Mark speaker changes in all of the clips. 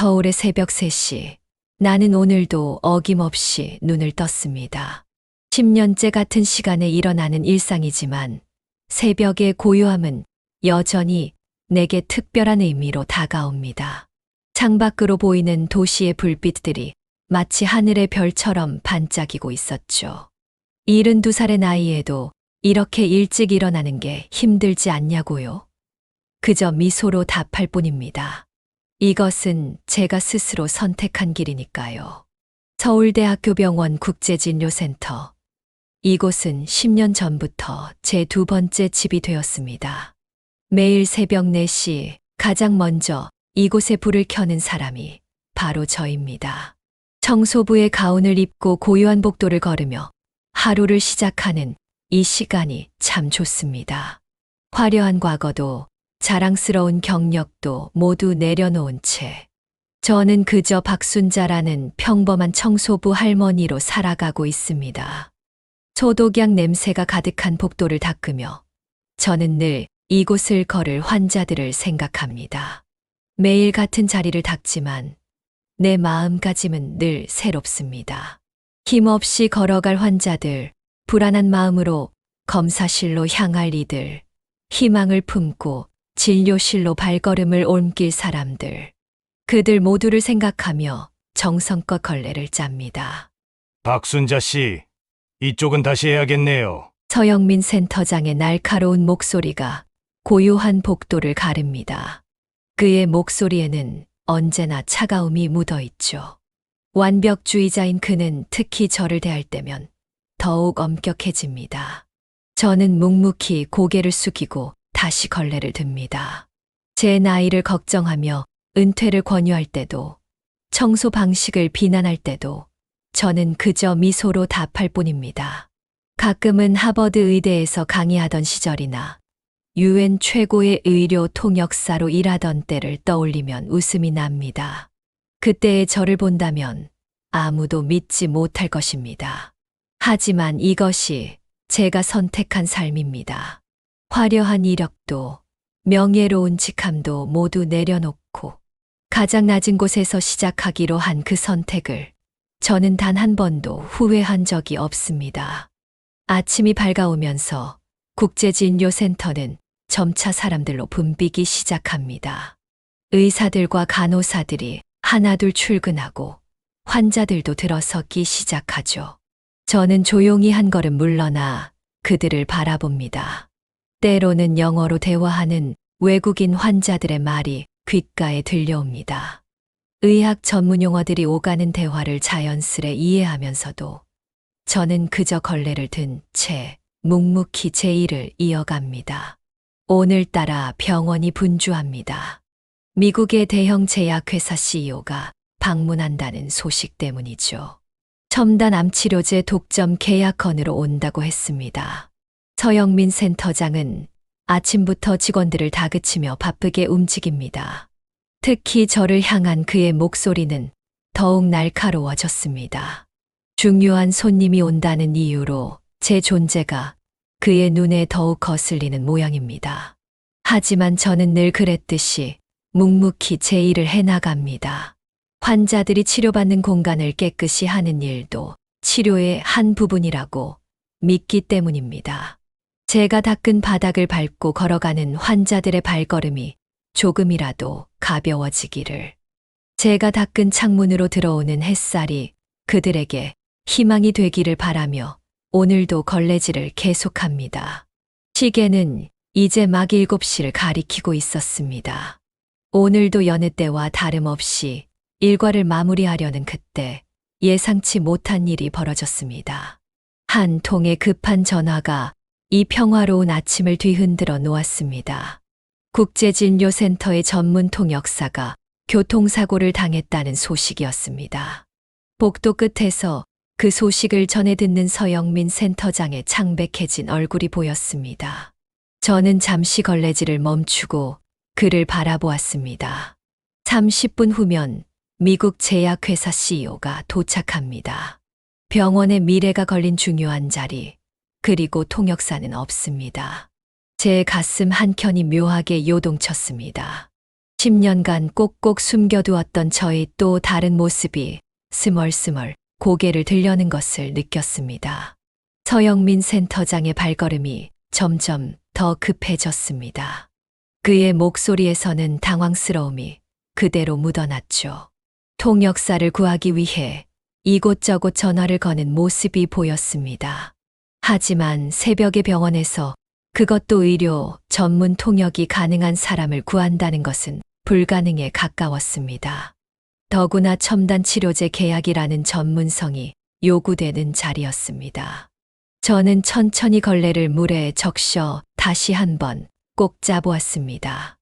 Speaker 1: 서울의 새벽 3시. 나는 오늘도 어김없이 눈을 떴습니다. 10년째 같은 시간에 일어나는 일상이지만 새벽의 고요함은 여전히 내게 특별한 의미로 다가옵니다. 창밖으로 보이는 도시의 불빛들이 마치 하늘의 별처럼 반짝이고 있었죠. 72살의 나이에도 이렇게 일찍 일어나는 게 힘들지 않냐고요? 그저 미소로 답할 뿐입니다. 이것은 제가 스스로 선택한 길이니까요. 서울대학교 병원 국제진료센터. 이곳은 10년 전부터 제 두 번째 집이 되었습니다. 매일 새벽 4시 가장 먼저 이곳에 불을 켜는 사람이 바로 저입니다. 청소부의 가운을 입고 고요한 복도를 걸으며 하루를 시작하는 이 시간이 참 좋습니다. 화려한 과거도 자랑스러운 경력도 모두 내려놓은 채 저는 그저 박순자라는 평범한 청소부 할머니로 살아가고 있습니다. 소독약 냄새가 가득한 복도를 닦으며 저는 늘 이곳을 걸을 환자들을 생각합니다. 매일 같은 자리를 닦지만 내 마음가짐은 늘 새롭습니다. 힘없이 걸어갈 환자들, 불안한 마음으로 검사실로 향할 이들, 희망을 품고 진료실로 발걸음을 옮길 사람들, 그들 모두를 생각하며 정성껏 걸레를 짭니다.
Speaker 2: 박순자 씨, 이쪽은 다시 해야겠네요.
Speaker 1: 서영민 센터장의 날카로운 목소리가 고요한 복도를 가릅니다. 그의 목소리에는 언제나 차가움이 묻어 있죠. 완벽주의자인 그는 특히 저를 대할 때면 더욱 엄격해집니다. 저는 묵묵히 고개를 숙이고 다시 걸레를 듭니다. 제 나이를 걱정하며 은퇴를 권유할 때도, 청소 방식을 비난할 때도 저는 그저 미소로 답할 뿐입니다. 가끔은 하버드 의대에서 강의하던 시절이나 UN 최고의 의료 통역사로 일하던 때를 떠올리면 웃음이 납니다. 그때의 저를 본다면 아무도 믿지 못할 것입니다. 하지만 이것이 제가 선택한 삶입니다. 화려한 이력도 명예로운 직함도 모두 내려놓고 가장 낮은 곳에서 시작하기로 한 그 선택을 저는 단 한 번도 후회한 적이 없습니다. 아침이 밝아오면서 국제진료센터는 점차 사람들로 붐비기 시작합니다. 의사들과 간호사들이 하나둘 출근하고 환자들도 들어서기 시작하죠. 저는 조용히 한 걸음 물러나 그들을 바라봅니다. 때로는 영어로 대화하는 외국인 환자들의 말이 귓가에 들려옵니다. 의학 전문 용어들이 오가는 대화를 자연스레 이해하면서도 저는 그저 걸레를 든 채 묵묵히 제 일을 이어갑니다. 오늘따라 병원이 분주합니다. 미국의 대형 제약회사 CEO가 방문한다는 소식 때문이죠. 첨단 암치료제 독점 계약 건으로 온다고 했습니다. 서영민 센터장은 아침부터 직원들을 다그치며 바쁘게 움직입니다. 특히 저를 향한 그의 목소리는 더욱 날카로워졌습니다. 중요한 손님이 온다는 이유로 제 존재가 그의 눈에 더욱 거슬리는 모양입니다. 하지만 저는 늘 그랬듯이 묵묵히 제 일을 해나갑니다. 환자들이 치료받는 공간을 깨끗이 하는 일도 치료의 한 부분이라고 믿기 때문입니다. 제가 닦은 바닥을 밟고 걸어가는 환자들의 발걸음이 조금이라도 가벼워지기를, 제가 닦은 창문으로 들어오는 햇살이 그들에게 희망이 되기를 바라며 오늘도 걸레질을 계속합니다. 시계는 이제 막 7시를 가리키고 있었습니다. 오늘도 여느 때와 다름없이 일과를 마무리하려는 그때 예상치 못한 일이 벌어졌습니다. 한 통의 급한 전화가 이 평화로운 아침을 뒤흔들어 놓았습니다. 국제진료센터의 전문 통역사가 교통사고를 당했다는 소식이었습니다. 복도 끝에서 그 소식을 전해 듣는 서영민 센터장의 창백해진 얼굴이 보였습니다. 저는 잠시 걸레질을 멈추고 그를 바라보았습니다. 30분 후면 미국 제약회사 CEO가 도착합니다. 병원의 미래가 걸린 중요한 자리, 그리고 통역사는 없습니다. 제 가슴 한켠이 묘하게 요동쳤습니다. 10년간 꼭꼭 숨겨두었던 저의 또 다른 모습이 스멀스멀 고개를 들려는 것을 느꼈습니다. 서영민 센터장의 발걸음이 점점 더 급해졌습니다. 그의 목소리에서는 당황스러움이 그대로 묻어났죠. 통역사를 구하기 위해 이곳저곳 전화를 거는 모습이 보였습니다. 하지만 새벽에 병원에서 그것도 의료 전문 통역이 가능한 사람을 구한다는 것은 불가능에 가까웠습니다. 더구나 첨단 치료제 계약이라는 전문성이 요구되는 자리였습니다. 저는 천천히 걸레를 물에 적셔 다시 한번 꼭 짜보았습니다.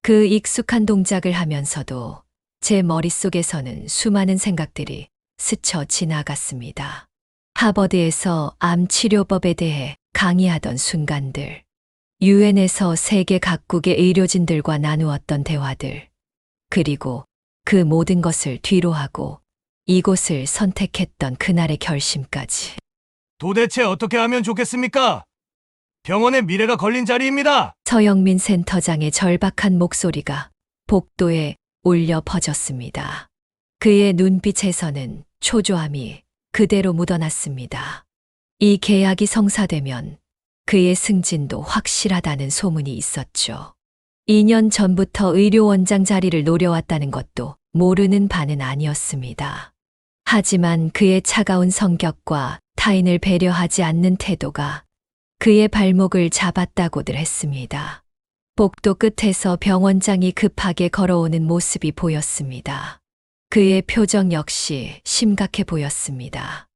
Speaker 1: 그 익숙한 동작을 하면서도 제 머릿속에서는 수많은 생각들이 스쳐 지나갔습니다. 하버드에서 암 치료법에 대해 강의하던 순간들, 유엔에서 세계 각국의 의료진들과 나누었던 대화들, 그리고 그 모든 것을 뒤로하고 이곳을 선택했던 그날의 결심까지.
Speaker 2: 도대체 어떻게 하면 좋겠습니까? 병원의 미래가 걸린 자리입니다.
Speaker 1: 서영민 센터장의 절박한 목소리가 복도에 울려 퍼졌습니다. 그의 눈빛에서는 초조함이 그대로 묻어났습니다. 이 계약이 성사되면 그의 승진도 확실하다는 소문이 있었죠. 2년 전부터 의료원장 자리를 노려왔다는 것도 모르는 바는 아니었습니다. 하지만 그의 차가운 성격과 타인을 배려하지 않는 태도가 그의 발목을 잡았다고들 했습니다. 복도 끝에서 병원장이 급하게 걸어오는 모습이 보였습니다. 그의 표정 역시 심각해 보였습니다.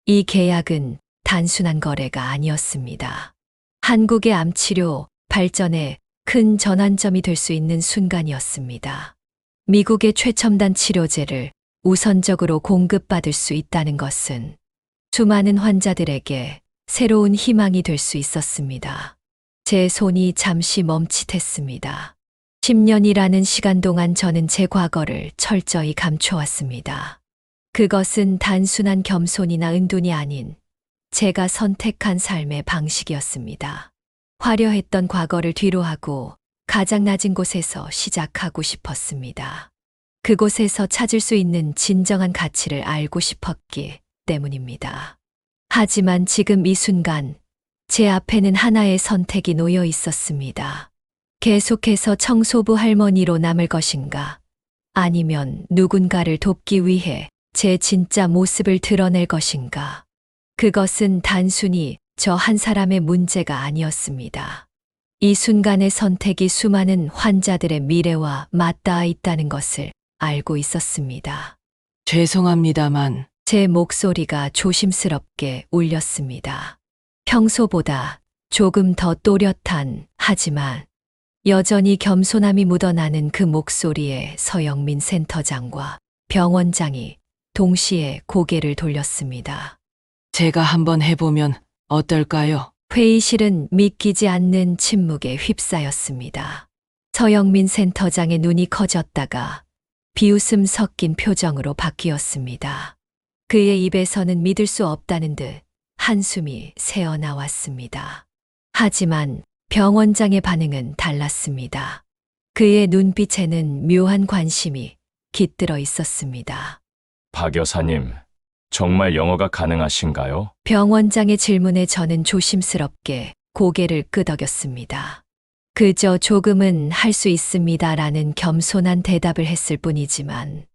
Speaker 1: 이 계약은 단순한 거래가 아니었습니다. 한국의 암치료 발전에 큰 전환점이 될 수 있는 순간이었습니다. 미국의 최첨단 치료제를 우선적으로 공급받을 수 있다는 것은 수많은 환자들에게 새로운 희망이 될 수 있었습니다. 제 손이 잠시 멈칫했습니다. 10년이라는 시간 동안 저는 제 과거를 철저히 감춰왔습니다. 그것은 단순한 겸손이나 은둔이 아닌 제가 선택한 삶의 방식이었습니다. 화려했던 과거를 뒤로하고 가장 낮은 곳에서 시작하고 싶었습니다. 그곳에서 찾을 수 있는 진정한 가치를 알고 싶었기 때문입니다. 하지만 지금 이 순간 제 앞에는 하나의 선택이 놓여 있었습니다. 계속해서 청소부 할머니로 남을 것인가, 아니면 누군가를 돕기 위해 제 진짜 모습을 드러낼 것인가. 그것은 단순히 저 한 사람의 문제가 아니었습니다. 이 순간의 선택이 수많은 환자들의 미래와 맞닿아 있다는 것을 알고 있었습니다.
Speaker 3: 죄송합니다만
Speaker 1: 제 목소리가 조심스럽게 울렸습니다. 평소보다 조금 더 또렷한, 하지만 여전히 겸손함이 묻어나는 그 목소리에 서영민 센터장과 병원장이 동시에 고개를 돌렸습니다.
Speaker 3: 제가 한번 해보면 어떨까요?
Speaker 1: 회의실은 믿기지 않는 침묵에 휩싸였습니다. 서영민 센터장의 눈이 커졌다가 비웃음 섞인 표정으로 바뀌었습니다. 그의 입에서는 믿을 수 없다는 듯 한숨이 새어나왔습니다. 하지만 병원장의 반응은 달랐습니다. 그의 눈빛에는 묘한 관심이 깃들어 있었습니다.
Speaker 4: 박 여사님, 정말 영어가 가능하신가요?
Speaker 1: 병원장의 질문에 저는 조심스럽게 고개를 끄덕였습니다. 그저 조금은 할 수 있습니다라는 겸손한 대답을 했을 뿐이지만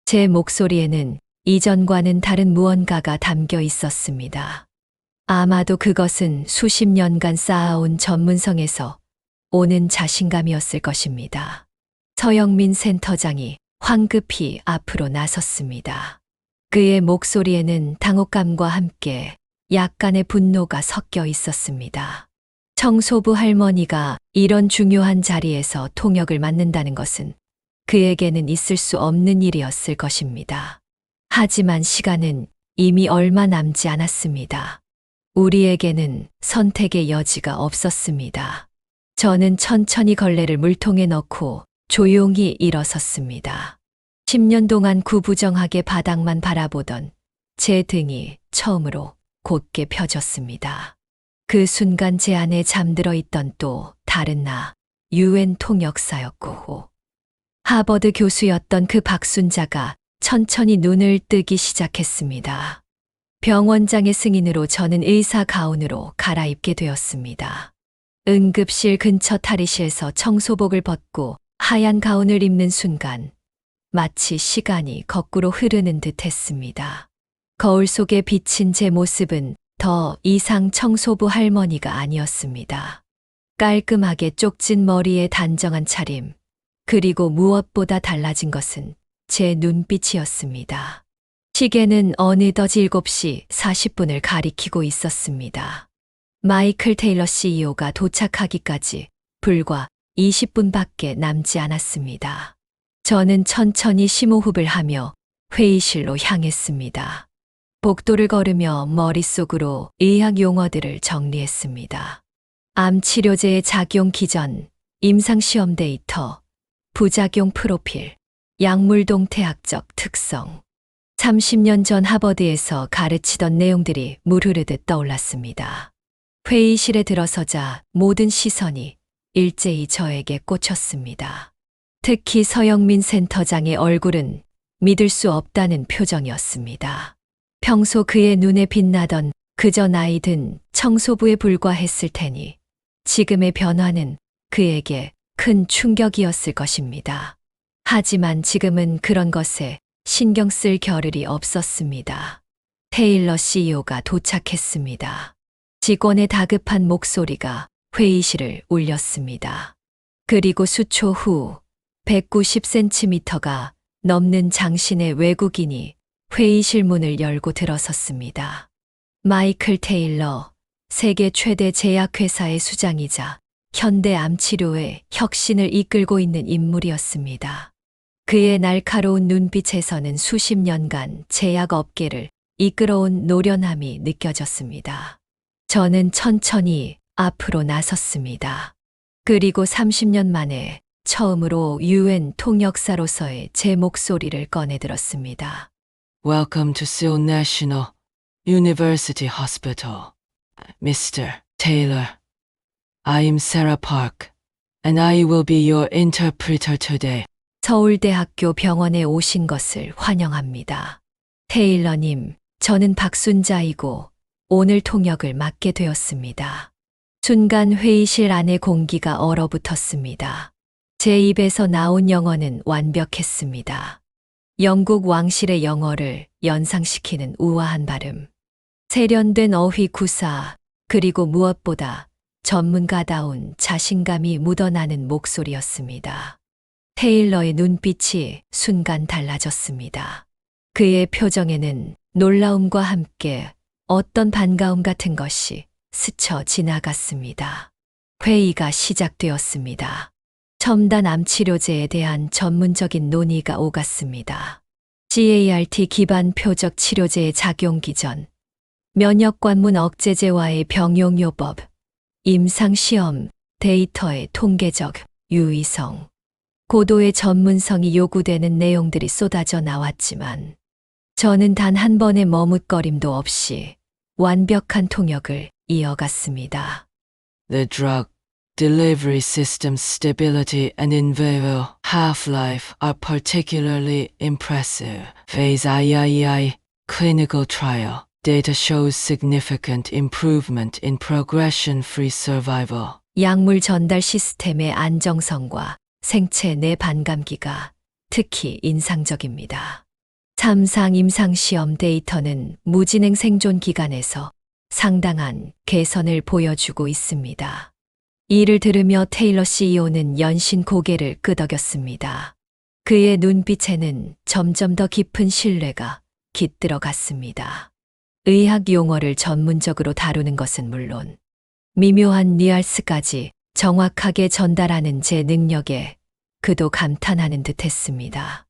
Speaker 1: 제 목소리에는 이전과는 다른 무언가가 담겨 있었습니다. 아마도 그것은 수십 년간 쌓아온 전문성에서 오는 자신감이었을 것입니다. 서영민 센터장이 황급히 앞으로 나섰습니다. 그의 목소리에는 당혹감과 함께 약간의 분노가 섞여 있었습니다. 청소부 할머니가 이런 중요한 자리에서 통역을 맡는다는 것은 그에게는 있을 수 없는 일이었을 것입니다. 하지만 시간은 이미 얼마 남지 않았습니다. 우리에게는 선택의 여지가 없었습니다. 저는 천천히 걸레를 물통에 넣고 조용히 일어섰습니다. 10년 동안 구부정하게 바닥만 바라보던 제 등이 처음으로 곧게 펴졌습니다. 그 순간 제 안에 잠들어 있던 또 다른 나, 유엔 통역사였고, 하버드 교수였던 그 박순자가 천천히 눈을 뜨기 시작했습니다. 병원장의 승인으로 저는 의사 가운으로 갈아입게 되었습니다. 응급실 근처 탈의실에서 청소복을 벗고 하얀 가운을 입는 순간 마치 시간이 거꾸로 흐르는 듯 했습니다. 거울 속에 비친 제 모습은 더 이상 청소부 할머니가 아니었습니다. 깔끔하게 쪽진 머리에 단정한 차림, 그리고 무엇보다 달라진 것은 제 눈빛이었습니다. 시계는 어느덧 7시 40분을 가리키고 있었습니다. 마이클 테일러 CEO가 도착하기까지 불과 20분밖에 남지 않았습니다. 저는 천천히 심호흡을 하며 회의실로 향했습니다. 복도를 걸으며 머릿속으로 의학 용어들을 정리했습니다. 암 치료제의 작용 기전, 임상시험 데이터, 부작용 프로필, 약물 동태학적 특성. 30년 전 하버드에서 가르치던 내용들이 물 흐르듯 떠올랐습니다. 회의실에 들어서자 모든 시선이 일제히 저에게 꽂혔습니다. 특히 서영민 센터장의 얼굴은 믿을 수 없다는 표정이었습니다. 평소 그의 눈에 빛나던 그저 나이 든 청소부에 불과했을 테니 지금의 변화는 그에게 큰 충격이었을 것입니다. 하지만 지금은 그런 것에 신경 쓸 겨를이 없었습니다. 테일러 CEO가 도착했습니다. 직원의 다급한 목소리가 회의실을 울렸습니다. 그리고 수초 후 190cm가 넘는 장신의 외국인이 회의실 문을 열고 들어섰습니다. 마이클 테일러, 세계 최대 제약회사의 수장이자 현대 암치료의 혁신을 이끌고 있는 인물이었습니다. 그의 날카로운 눈빛에서는 수십 년간 제약업계를 이끌어온 노련함이 느껴졌습니다. 저는 천천히 앞으로 나섰습니다. 그리고 30년 만에 처음으로 UN 통역사로서의 제 목소리를 꺼내들었습니다.
Speaker 3: Welcome to Seoul National University Hospital, Mr. Taylor. I am Sarah Park, and I will be your interpreter today.
Speaker 1: 서울대학교 병원에 오신 것을 환영합니다. 테일러님, 저는 박순자이고 오늘 통역을 맡게 되었습니다. 순간 회의실 안의 공기가 얼어붙었습니다. 제 입에서 나온 영어는 완벽했습니다. 영국 왕실의 영어를 연상시키는 우아한 발음, 세련된 어휘 구사, 그리고 무엇보다 전문가다운 자신감이 묻어나는 목소리였습니다. 테일러의 눈빛이 순간 달라졌습니다. 그의 표정에는 놀라움과 함께 어떤 반가움 같은 것이 스쳐 지나갔습니다. 회의가 시작되었습니다. 첨단 암 치료제에 대한 전문적인 논의가 오갔습니다. GART 기반 표적 치료제의 작용 기전, 면역관문 억제제와의 병용요법, 임상시험 데이터의 통계적 유의성, 고도의 전문성이 요구되는 내용들이 쏟아져 나왔지만 저는 단 한 번의 머뭇거림도 없이 완벽한 통역을 이어갔습니다.
Speaker 3: The drug delivery system's stability and in vivo half-life are particularly impressive. Phase IIEI clinical trial data shows significant improvement in progression-free survival.
Speaker 1: 약물 전달 시스템의 안정성과 생체 내 반감기가 특히 인상적입니다. 3상 임상시험 데이터는 무진행 생존 기간에서 상당한 개선을 보여주고 있습니다. 이를 들으며 테일러 CEO는 연신 고개를 끄덕였습니다. 그의 눈빛에는 점점 더 깊은 신뢰가 깃들어 갔습니다. 의학 용어를 전문적으로 다루는 것은 물론 미묘한 뉘앙스까지 정확하게 전달하는 제 능력에 그도 감탄하는 듯했습니다.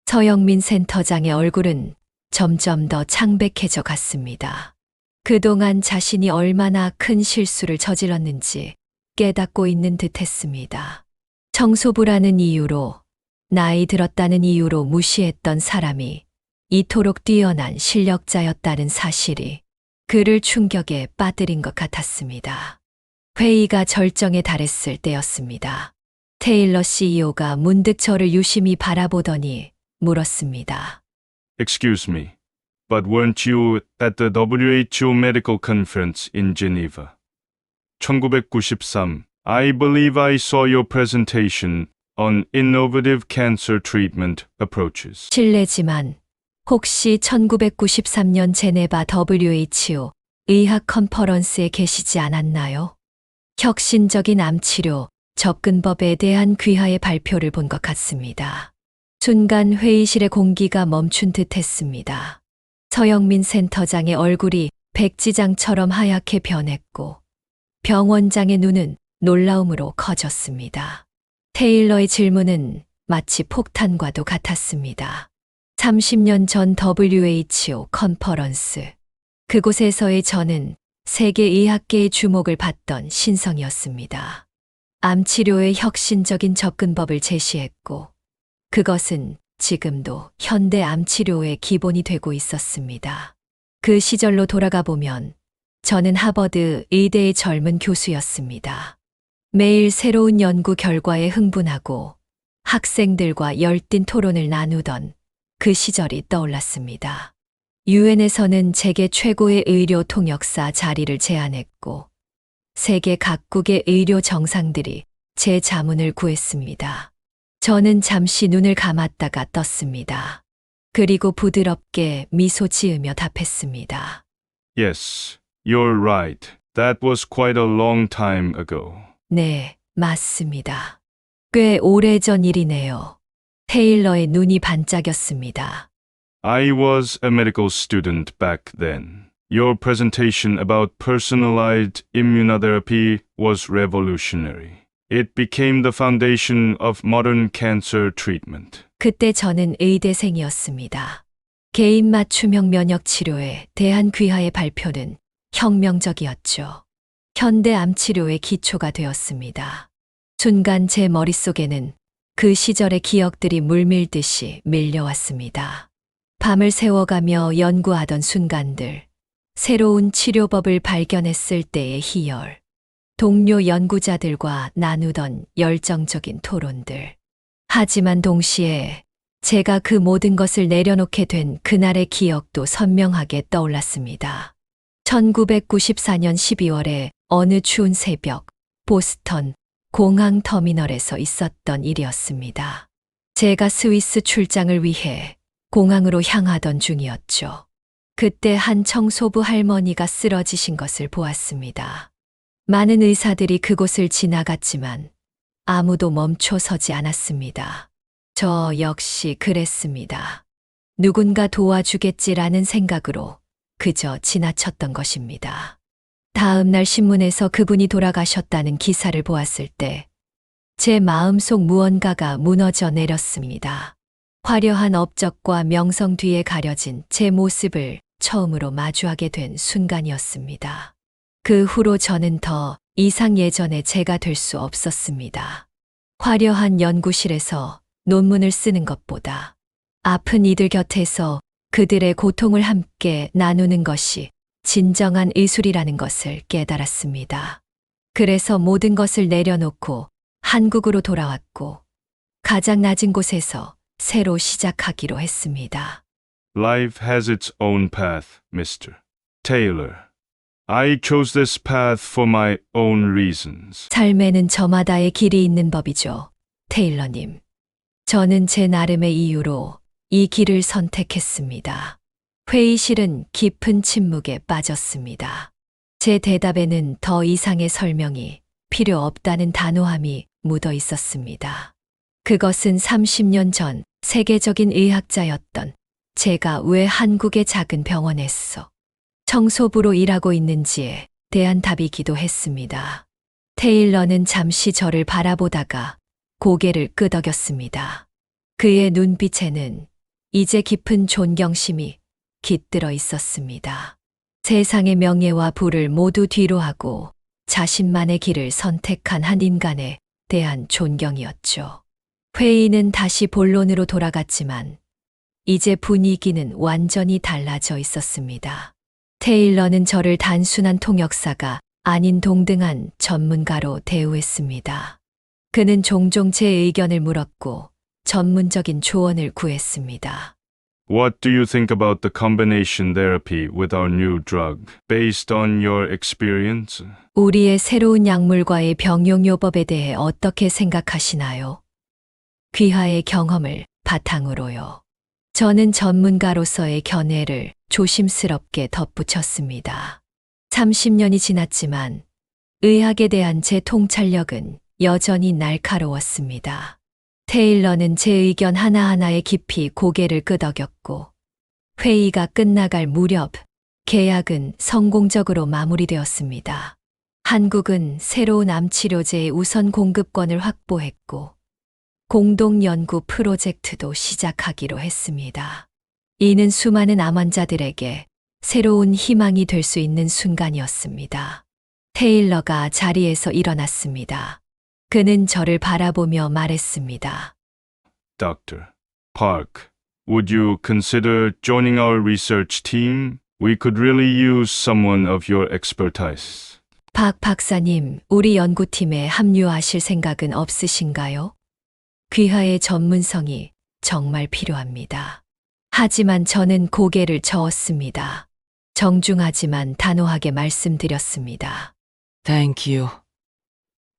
Speaker 1: 서영민 센터장의 얼굴은 점점 더 창백해져 갔습니다. 그동안 자신이 얼마나 큰 실수를 저질렀는지 깨닫고 있는 듯했습니다. 청소부라는 이유로, 나이 들었다는 이유로 무시했던 사람이 이토록 뛰어난 실력자였다는 사실이 그를 충격에 빠뜨린 것 같았습니다. 회의가 절정에 달했을 때였습니다. 테일러 CEO가 문득 저를 유심히 바라보더니 물었습니다.
Speaker 5: Excuse me, but weren't you at the WHO Medical Conference in Geneva? 1993. I believe I saw your presentation on innovative cancer treatment approaches.
Speaker 1: 실례지만 혹시 1993년 제네바 WHO 의학 컨퍼런스에 계시지 않았나요? 혁신적인 암치료 접근법에 대한 귀하의 발표를 본 것 같습니다. 순간 회의실의 공기가 멈춘 듯 했습니다. 서영민 센터장의 얼굴이 백지장처럼 하얗게 변했고 병원장의 눈은 놀라움으로 커졌습니다. 테일러의 질문은 마치 폭탄과도 같았습니다. 30년 전 WHO 컨퍼런스. 그곳에서의 저는 세계 의학계의 주목을 받던 신성이었습니다. 암치료의 혁신적인 접근법을 제시했고 그것은 지금도 현대 암치료의 기본이 되고 있었습니다. 그 시절로 돌아가 보면 저는 하버드 의대의 젊은 교수였습니다. 매일 새로운 연구 결과에 흥분하고 학생들과 열띤 토론을 나누던 그 시절이 떠올랐습니다. 유엔에서는 세계 최고의 의료 통역사 자리를 제안했고 세계 각국의 의료 정상들이 제 자문을 구했습니다. 저는 잠시 눈을 감았다가 떴습니다. 그리고 부드럽게 미소 지으며 답했습니다.
Speaker 5: Yes, you're right. That was quite a long time ago.
Speaker 1: 네, 맞습니다. 꽤 오래전 일이네요. 테일러의 눈이 반짝였습니다.
Speaker 5: I was a medical student back then. Your presentation about personalized immunotherapy was revolutionary. It became the foundation of modern cancer treatment.
Speaker 1: 그때 저는 의대생이었습니다. 개인 맞춤형 면역 치료에 대한 귀하의 발표는 혁명적이었죠. 현대 암 치료의 기초가 되었습니다. 순간 제 머릿속에는 그 시절의 기억들이 물밀듯이 밀려왔습니다. 밤을 새워가며 연구하던 순간들, 새로운 치료법을 발견했을 때의 희열, 동료 연구자들과 나누던 열정적인 토론들. 하지만 동시에 제가 그 모든 것을 내려놓게 된 그날의 기억도 선명하게 떠올랐습니다. 1994년 12월에 어느 추운 새벽, 보스턴 공항 터미널에서 있었던 일이었습니다. 제가 스위스 출장을 위해 공항으로 향하던 중이었죠. 그때 한 청소부 할머니가 쓰러지신 것을 보았습니다. 많은 의사들이 그곳을 지나갔지만 아무도 멈춰서지 않았습니다. 저 역시 그랬습니다. 누군가 도와주겠지라는 생각으로 그저 지나쳤던 것입니다. 다음 날 신문에서 그분이 돌아가셨다는 기사를 보았을 때 제 마음속 무언가가 무너져 내렸습니다. 화려한 업적과 명성 뒤에 가려진 제 모습을 처음으로 마주하게 된 순간이었습니다. 그 후로 저는 더 이상 예전의 제가 될 수 없었습니다. 화려한 연구실에서 논문을 쓰는 것보다 아픈 이들 곁에서 그들의 고통을 함께 나누는 것이 진정한 의술이라는 것을 깨달았습니다. 그래서 모든 것을 내려놓고 한국으로 돌아왔고 가장 낮은 곳에서 새로 시작하기로 했습니다.
Speaker 5: Life has its own path, Mr. Taylor. I chose this path for my own reasons.
Speaker 1: 삶에는 저마다의 길이 있는 법이죠, 테일러님. 저는 제 나름의 이유로 이 길을 선택했습니다. 회의실은 깊은 침묵에 빠졌습니다. 제 대답에는 더 이상의 설명이 필요 없다는 단호함이 묻어 있었습니다. 그것은 30년 전 세계적인 의학자였던 제가 왜 한국의 작은 병원에서 청소부로 일하고 있는지에 대한 답이기도 했습니다. 테일러는 잠시 저를 바라보다가 고개를 끄덕였습니다. 그의 눈빛에는 이제 깊은 존경심이 깃들어 있었습니다. 세상의 명예와 부를 모두 뒤로하고 자신만의 길을 선택한 한 인간에 대한 존경이었죠. 회의는 다시 본론으로 돌아갔지만 이제 분위기는 완전히 달라져 있었습니다. 테일러는 저를 단순한 통역사가 아닌 동등한 전문가로 대우했습니다. 그는 종종 제 의견을 물었고 전문적인 조언을 구했습니다.
Speaker 5: What do you think about the combination therapy with our new drug, based on your experience?
Speaker 1: 우리의 새로운 약물과의 병용요법에 대해 어떻게 생각하시나요? 귀하의 경험을 바탕으로요. 저는 전문가로서의 견해를 조심스럽게 덧붙였습니다. 30년이 지났지만 의학에 대한 제 통찰력은 여전히 날카로웠습니다. 테일러는 제 의견 하나하나에 깊이 고개를 끄덕였고 회의가 끝나갈 무렵 계약은 성공적으로 마무리되었습니다. 한국은 새로운 암 치료제의 우선 공급권을 확보했고 공동 연구 프로젝트도 시작하기로 했습니다. 이는 수많은 암 환자들에게 새로운 희망이 될 수 있는 순간이었습니다. 테일러가 자리에서 일어났습니다. 그는 저를 바라보며 말했습니다.
Speaker 5: Dr. Park, would you consider joining our research team? We could really use someone of your expertise.
Speaker 1: 박 박사님, 우리 연구팀에 합류하실 생각은 없으신가요? 귀하의 전문성이 정말 필요합니다. 하지만 저는 고개를 저었습니다. 정중하지만 단호하게 말씀드렸습니다.
Speaker 3: Thank you.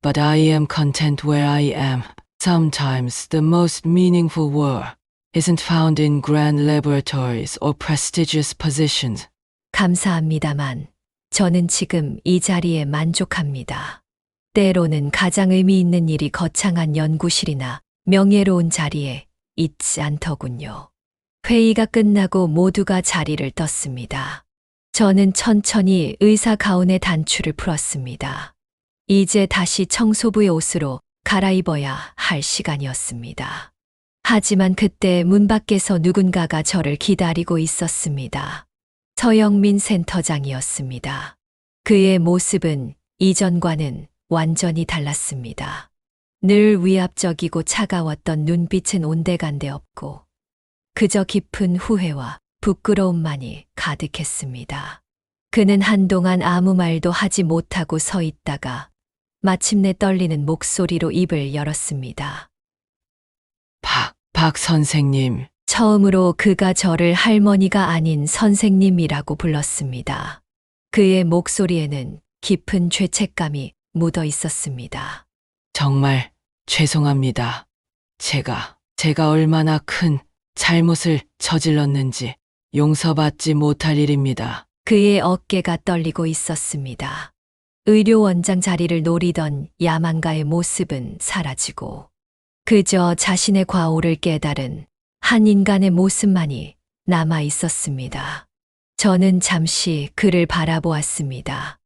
Speaker 3: But I am content where I am. Sometimes the most meaningful work isn't found in grand laboratories or prestigious positions.
Speaker 1: 감사합니다만 저는 지금 이 자리에 만족합니다. 때로는 가장 의미 있는 일이 거창한 연구실이나 명예로운 자리에 있지 않더군요. 회의가 끝나고 모두가 자리를 떴습니다. 저는 천천히 의사 가운의 단추를 풀었습니다. 이제 다시 청소부의 옷으로 갈아입어야 할 시간이었습니다. 하지만 그때 문 밖에서 누군가가 저를 기다리고 있었습니다. 서영민 센터장이었습니다. 그의 모습은 이전과는 완전히 달랐습니다. 늘 위압적이고 차가웠던 눈빛은 온데간데 없고 그저 깊은 후회와 부끄러움만이 가득했습니다. 그는 한동안 아무 말도 하지 못하고 서 있다가 마침내 떨리는 목소리로 입을 열었습니다.
Speaker 3: 박 선생님.
Speaker 1: 처음으로 그가 저를 할머니가 아닌 선생님이라고 불렀습니다. 그의 목소리에는 깊은 죄책감이 묻어 있었습니다.
Speaker 3: 정말 죄송합니다. 제가 얼마나 큰 잘못을 저질렀는지 용서받지 못할 일입니다.
Speaker 1: 그의 어깨가 떨리고 있었습니다. 의료원장 자리를 노리던 야망가의 모습은 사라지고 그저 자신의 과오를 깨달은 한 인간의 모습만이 남아 있었습니다. 저는 잠시 그를 바라보았습니다.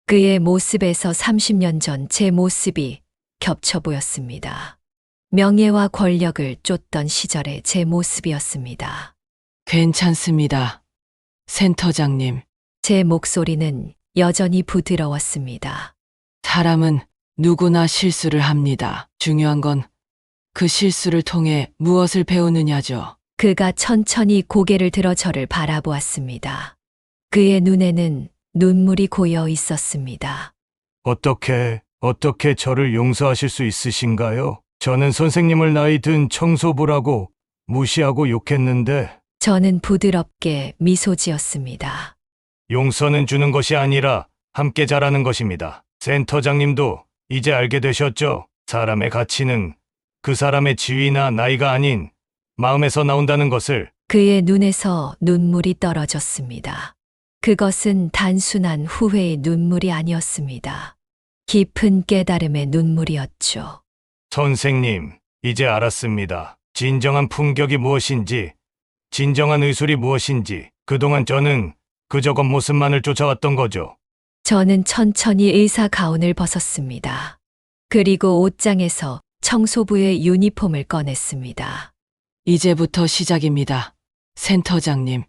Speaker 1: 그의 모습에서 30년 전 제 모습이 겹쳐 보였습니다. 명예와 권력을 쫓던 시절의 제 모습이었습니다.
Speaker 3: 괜찮습니다. 센터장님.
Speaker 1: 제 목소리는 여전히 부드러웠습니다.
Speaker 3: 사람은 누구나 실수를 합니다. 중요한 건 그 실수를 통해 무엇을 배우느냐죠.
Speaker 1: 그가 천천히 고개를 들어 저를 바라보았습니다. 그의 눈에는 눈물이 고여 있었습니다.
Speaker 2: 어떻게 저를 용서하실 수 있으신가요? 저는 선생님을 나이 든 청소부라고 무시하고 욕했는데
Speaker 1: 저는 부드럽게 미소 지었습니다.
Speaker 2: 용서는 주는 것이 아니라 함께 자라는 것입니다. 센터장님도 이제 알게 되셨죠? 사람의 가치는 그 사람의 지위나 나이가 아닌 마음에서 나온다는 것을.
Speaker 1: 그의 눈에서 눈물이 떨어졌습니다. 그것은 단순한 후회의 눈물이 아니었습니다. 깊은 깨달음의 눈물이었죠.
Speaker 2: 선생님, 이제 알았습니다. 진정한 품격이 무엇인지, 진정한 의술이 무엇인지. 그동안 저는 그저 겉모습만을 쫓아왔던 거죠.
Speaker 1: 저는 천천히 의사 가운을 벗었습니다. 그리고 옷장에서 청소부의 유니폼을 꺼냈습니다.
Speaker 3: 이제부터 시작입니다. 센터장님.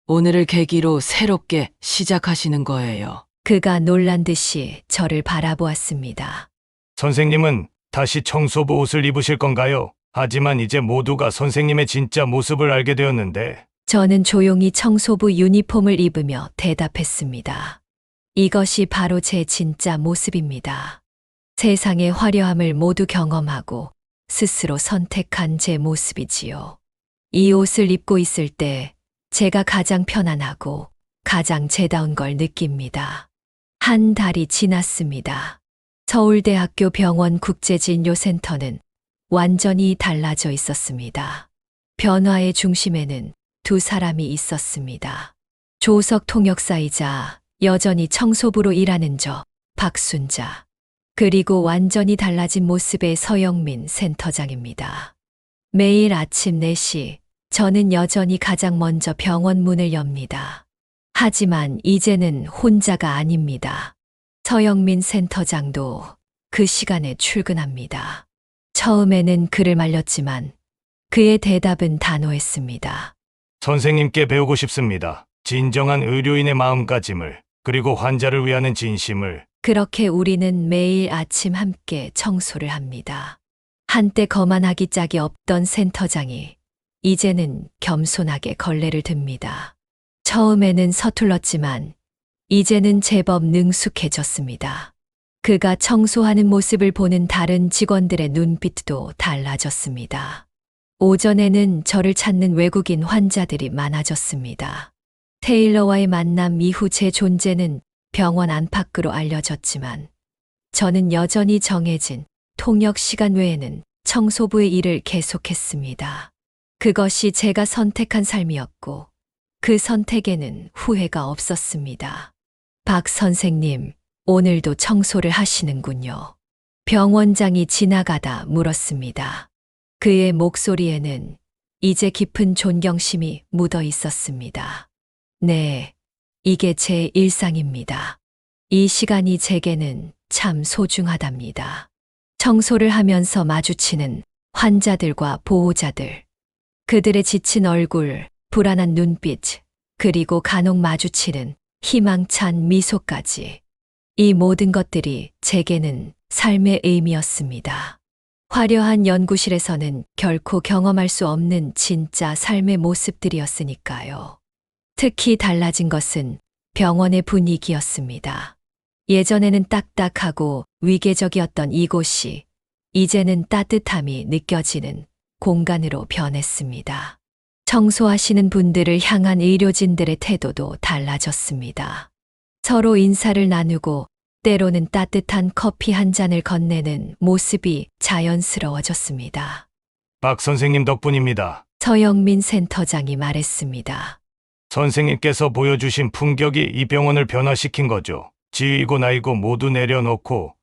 Speaker 3: 오늘을 계기로 새롭게 시작하시는 거예요.
Speaker 1: 그가 놀란 듯이 저를 바라보았습니다.
Speaker 2: 선생님은 다시 청소부 옷을 입으실 건가요? 하지만 이제 모두가 선생님의 진짜 모습을 알게 되었는데.
Speaker 1: 저는 조용히 청소부 유니폼을 입으며 대답했습니다. 이것이 바로 제 진짜 모습입니다. 세상의 화려함을 모두 경험하고 스스로 선택한 제 모습이지요. 이 옷을 입고 있을 때 제가 가장 편안하고 가장 제다운 걸 느낍니다. 한 달이 지났습니다. 서울대학교 병원 국제진료센터는 완전히 달라져 있었습니다. 변화의 중심에는 두 사람이 있었습니다. 조석 통역사이자 여전히 청소부로 일하는 박순자. 그리고 완전히 달라진 모습의 서영민 센터장입니다. 매일 아침 4시 저는 여전히 가장 먼저 병원 문을 엽니다. 하지만 이제는 혼자가 아닙니다. 서영민 센터장도 그 시간에 출근합니다. 처음에는 그를 말렸지만 그의 대답은 단호했습니다.
Speaker 2: 선생님께 배우고 싶습니다. 진정한 의료인의 마음가짐을, 그리고 환자를 위하는 진심을.
Speaker 1: 그렇게 우리는 매일 아침 함께 청소를 합니다. 한때 거만하기 짝이 없던 센터장이 이제는 겸손하게 걸레를 듭니다. 처음에는 서툴렀지만 이제는 제법 능숙해졌습니다. 그가 청소하는 모습을 보는 다른 직원들의 눈빛도 달라졌습니다. 오전에는 저를 찾는 외국인 환자들이 많아졌습니다. 테일러와의 만남 이후 제 존재는 병원 안팎으로 알려졌지만 저는 여전히 정해진 통역 시간 외에는 청소부의 일을 계속했습니다. 그것이 제가 선택한 삶이었고 그 선택에는 후회가 없었습니다. 박 선생님, 오늘도 청소를 하시는군요. 병원장이 지나가다 물었습니다. 그의 목소리에는 이제 깊은 존경심이 묻어 있었습니다. 네, 이게 제 일상입니다. 이 시간이 제게는 참 소중하답니다. 청소를 하면서 마주치는 환자들과 보호자들, 그들의 지친 얼굴, 불안한 눈빛, 그리고 간혹 마주치는 희망찬 미소까지. 이 모든 것들이 제게는 삶의 의미였습니다. 화려한 연구실에서는 결코 경험할 수 없는 진짜 삶의 모습들이었으니까요. 특히 달라진 것은 병원의 분위기였습니다. 예전에는 딱딱하고 위계적이었던 이곳이 이제는 따뜻함이 느껴지는 공간으로 변했습니다. 청소하시는 분들을 향한 의료진들의 태도도 달라졌습니다. 서로 인사를 나누고 때로는 따뜻한 커피 한 잔을 건네는 모습이 자연스러워졌습니다.
Speaker 2: 박 선생님 덕분입니다.
Speaker 1: 서영민 센터장이 말했습니다.
Speaker 2: 선생님께서 보여주신 풍격이 이 병원을 변화시킨 거죠. 지위고 나이고 모두 내려놓고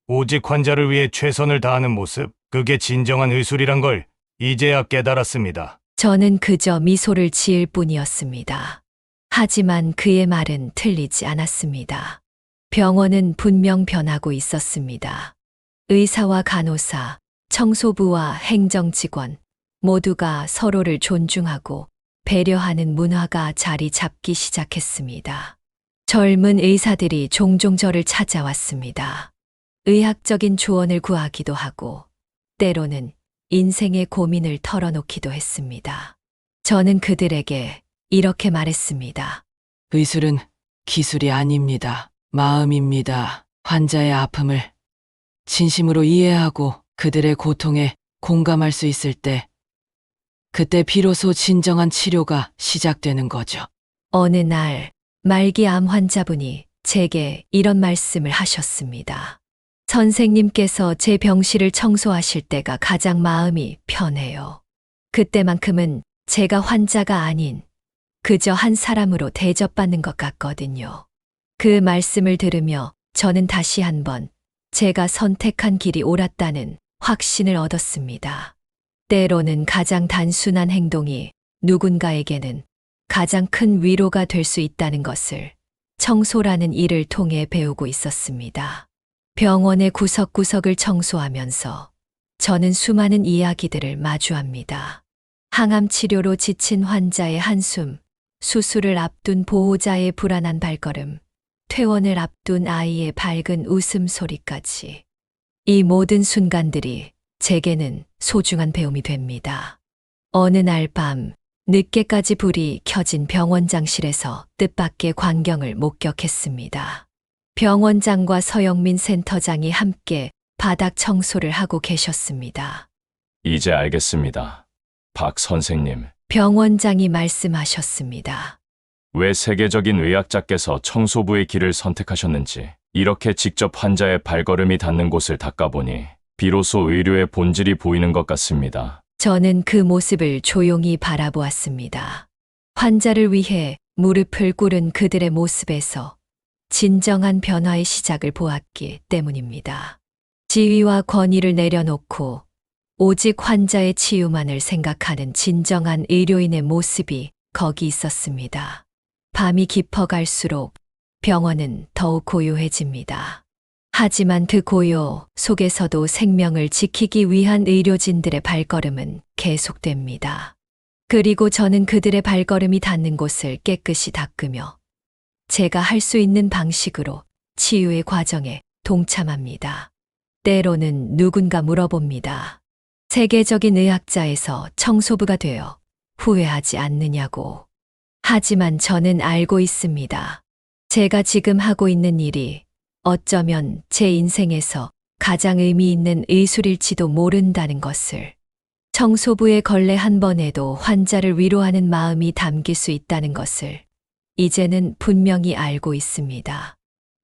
Speaker 2: 오직 환자를 위해 최선을 다하는 모습, 그게 진정한 의술이란 걸 이제야 깨달았습니다.
Speaker 1: 저는 그저 미소를 지을 뿐이었습니다. 하지만 그의 말은 틀리지 않았습니다. 병원은 분명 변하고 있었습니다. 의사와 간호사, 청소부와 행정직원 모두가 서로를 존중하고 배려하는 문화가 자리 잡기 시작했습니다. 젊은 의사들이 종종 저를 찾아왔습니다. 의학적인 조언을 구하기도 하고 때로는 인생의 고민을 털어놓기도 했습니다. 저는 그들에게 이렇게 말했습니다.
Speaker 3: 의술은 기술이 아닙니다. 마음입니다. 환자의 아픔을 진심으로 이해하고 그들의 고통에 공감할 수 있을 때, 그때 비로소 진정한 치료가 시작되는 거죠.
Speaker 1: 어느 날 말기 암 환자분이 제게 이런 말씀을 하셨습니다. 선생님께서 제 병실을 청소하실 때가 가장 마음이 편해요. 그때만큼은 제가 환자가 아닌 그저 한 사람으로 대접받는 것 같거든요. 그 말씀을 들으며 저는 다시 한번 제가 선택한 길이 옳았다는 확신을 얻었습니다. 때로는 가장 단순한 행동이 누군가에게는 가장 큰 위로가 될 수 있다는 것을 청소라는 일을 통해 배우고 있었습니다. 병원의 구석구석을 청소하면서 저는 수많은 이야기들을 마주합니다. 항암 치료로 지친 환자의 한숨, 수술을 앞둔 보호자의 불안한 발걸음, 퇴원을 앞둔 아이의 밝은 웃음소리까지. 이 모든 순간들이 제게는 소중한 배움이 됩니다. 어느 날 밤, 늦게까지 불이 켜진 병원장실에서 뜻밖의 광경을 목격했습니다. 병원장과 서영민 센터장이 함께 바닥 청소를 하고 계셨습니다.
Speaker 4: 이제 알겠습니다. 박 선생님,
Speaker 1: 병원장이 말씀하셨습니다.
Speaker 4: 왜 세계적인 의학자께서 청소부의 길을 선택하셨는지, 이렇게 직접 환자의 발걸음이 닿는 곳을 닦아보니 비로소 의료의 본질이 보이는 것 같습니다.
Speaker 1: 저는 그 모습을 조용히 바라보았습니다. 환자를 위해 무릎을 꿇은 그들의 모습에서 진정한 변화의 시작을 보았기 때문입니다. 지위와 권위를 내려놓고 오직 환자의 치유만을 생각하는 진정한 의료인의 모습이 거기 있었습니다. 밤이 깊어갈수록 병원은 더욱 고요해집니다. 하지만 그 고요 속에서도 생명을 지키기 위한 의료진들의 발걸음은 계속됩니다. 그리고 저는 그들의 발걸음이 닿는 곳을 깨끗이 닦으며 제가 할 수 있는 방식으로 치유의 과정에 동참합니다. 때로는 누군가 물어봅니다. 세계적인 의학자에서 청소부가 되어 후회하지 않느냐고. 하지만 저는 알고 있습니다. 제가 지금 하고 있는 일이 어쩌면 제 인생에서 가장 의미 있는 의술일지도 모른다는 것을. 청소부의 걸레 한 번에도 환자를 위로하는 마음이 담길 수 있다는 것을 이제는 분명히 알고 있습니다.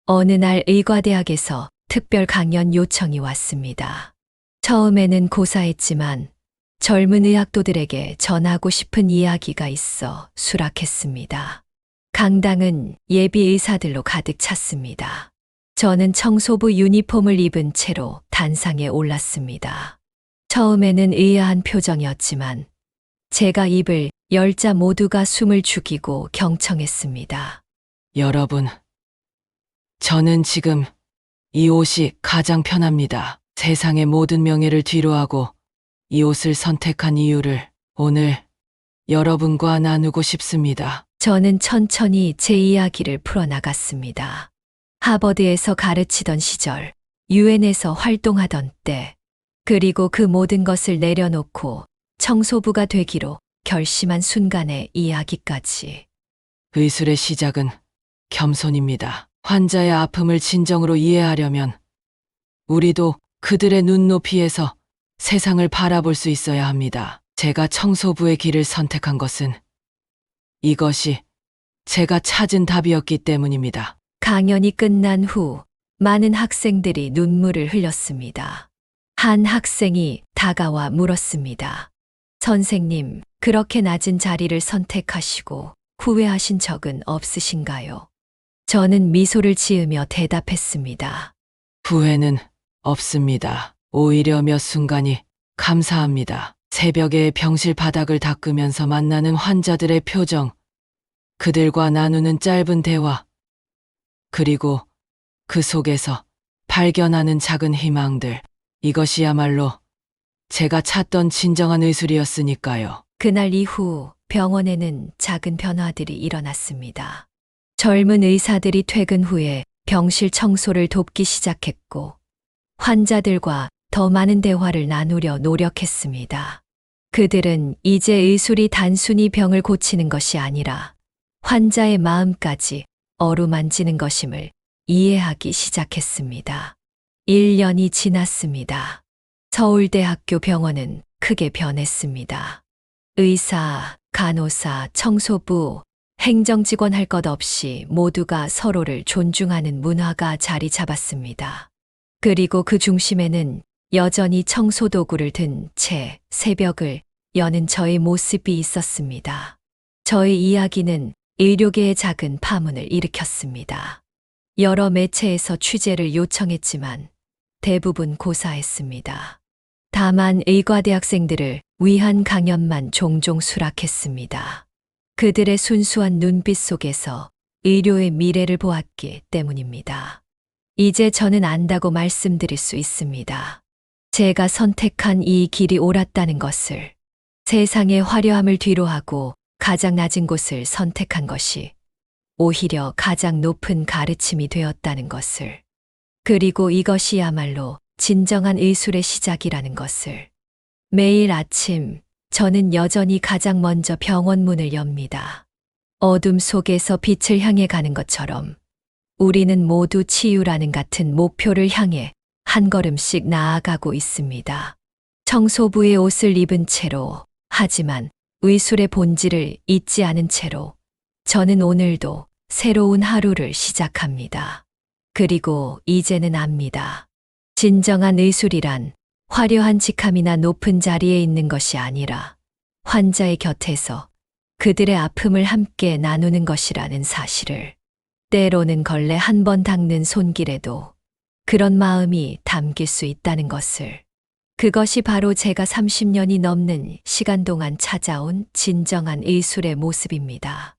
Speaker 1: 어느 날 의과대학에서 특별 강연 요청이 왔습니다. 처음에는 고사했지만 젊은 의학도들에게 전하고 싶은 이야기가 있어 수락했습니다. 강당은 예비 의사들로 가득 찼습니다. 저는 청소부 유니폼을 입은 채로 단상에 올랐습니다. 처음에는 의아한 표정이었지만 제가 입을 열자 모두가 숨을 죽이고 경청했습니다.
Speaker 3: 여러분, 저는 지금 이 옷이 가장 편합니다. 세상의 모든 명예를 뒤로하고 이 옷을 선택한 이유를 오늘 여러분과 나누고 싶습니다.
Speaker 1: 저는 천천히 제 이야기를 풀어나갔습니다. 하버드에서 가르치던 시절, 유엔에서 활동하던 때, 그리고 그 모든 것을 내려놓고 청소부가 되기로 결심한 순간의 이야기까지.
Speaker 3: 의술의 시작은 겸손입니다. 환자의 아픔을 진정으로 이해하려면 우리도 그들의 눈높이에서 세상을 바라볼 수 있어야 합니다. 제가 청소부의 길을 선택한 것은 이것이 제가 찾은 답이었기 때문입니다.
Speaker 1: 강연이 끝난 후 많은 학생들이 눈물을 흘렸습니다. 한 학생이 다가와 물었습니다. 선생님, 그렇게 낮은 자리를 선택하시고 후회하신 적은 없으신가요? 저는 미소를 지으며 대답했습니다.
Speaker 3: 후회는 없습니다. 오히려 몇 순간이 감사합니다. 새벽에 병실 바닥을 닦으면서 만나는 환자들의 표정, 그들과 나누는 짧은 대화, 그리고 그 속에서 발견하는 작은 희망들, 이것이야말로 제가 찾던 진정한 의술이었으니까요.
Speaker 1: 그날 이후 병원에는 작은 변화들이 일어났습니다. 젊은 의사들이 퇴근 후에 병실 청소를 돕기 시작했고, 환자들과 더 많은 대화를 나누려 노력했습니다. 그들은 이제 의술이 단순히 병을 고치는 것이 아니라 환자의 마음까지 어루만지는 것임을 이해하기 시작했습니다. 1년이 지났습니다. 서울대학교 병원은 크게 변했습니다. 의사, 간호사, 청소부, 행정직원 할 것 없이 모두가 서로를 존중하는 문화가 자리 잡았습니다. 그리고 그 중심에는 여전히 청소도구를 든 채 새벽을 여는 저의 모습이 있었습니다. 저의 이야기는 의료계의 작은 파문을 일으켰습니다. 여러 매체에서 취재를 요청했지만 대부분 고사했습니다. 다만 의과대학생들을 위한 강연만 종종 수락했습니다. 그들의 순수한 눈빛 속에서 의료의 미래를 보았기 때문입니다. 이제 저는 안다고 말씀드릴 수 있습니다. 제가 선택한 이 길이 옳았다는 것을, 세상의 화려함을 뒤로하고 가장 낮은 곳을 선택한 것이 오히려 가장 높은 가르침이 되었다는 것을, 그리고 이것이야말로 진정한 의술의 시작이라는 것을. 매일 아침 저는 여전히 가장 먼저 병원 문을 엽니다. 어둠 속에서 빛을 향해 가는 것처럼 우리는 모두 치유라는 같은 목표를 향해 한 걸음씩 나아가고 있습니다. 청소부의 옷을 입은 채로, 하지만 의술의 본질을 잊지 않은 채로, 저는 오늘도 새로운 하루를 시작합니다. 그리고 이제는 압니다. 진정한 의술이란 화려한 직함이나 높은 자리에 있는 것이 아니라 환자의 곁에서 그들의 아픔을 함께 나누는 것이라는 사실을, 때로는 걸레 한 번 닦는 손길에도 그런 마음이 담길 수 있다는 것을, 그것이 바로 제가 30년이 넘는 시간 동안 찾아온 진정한 의술의 모습입니다.